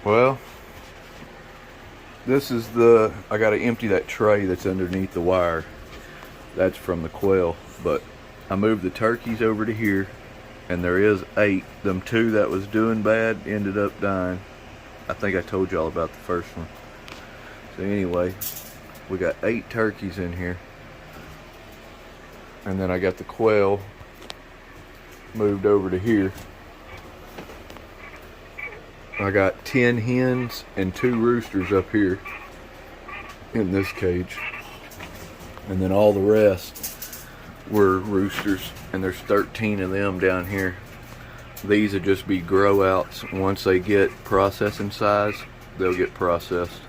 Well, this is I gotta empty that tray that's underneath the wire. That's from the quail, but I moved the turkeys over to here, and there is 8. Them 2 that was doing bad ended up dying. I think I told y'all about the first one. So anyway, we got 8 turkeys in here. And then I got the quail moved over to here. I got 10 hens and 2 roosters up here in this cage. And then all the rest were roosters, and there's 13 of them down here. These would just be grow outs. Once they get processing size, they'll get processed.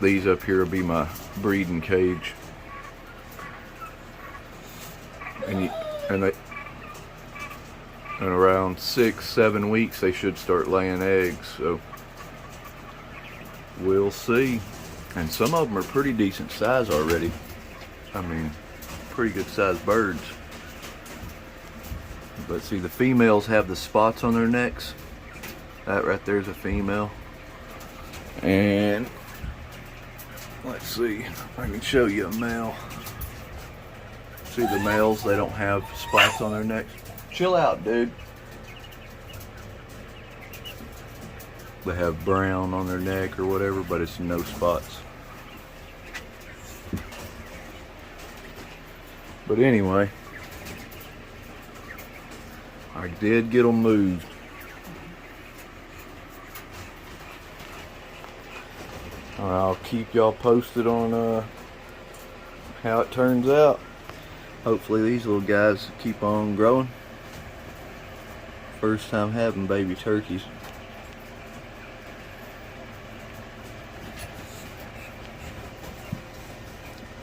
These up here will be my breeding cage. And in around 6-7 weeks they should start laying eggs, so we'll see. And some of them are pretty decent size already. I mean, pretty good sized birds. But see, the females have the spots on their necks. That right there is a female. And let's see if I can show you a male. See, the males, they don't have spots on their necks. Chill out, dude. They have brown on their neck or whatever, but it's no spots. But anyway, I did get them moved. I'll keep y'all posted on how it turns out. Hopefully these little guys keep on growing. First time having baby turkeys.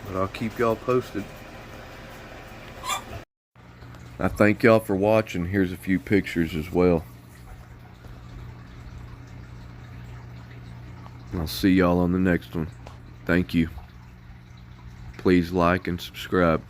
But I'll keep y'all posted. I thank y'all for watching. Here's a few pictures as well. I'll see y'all on the next one. Thank you. Please like and subscribe.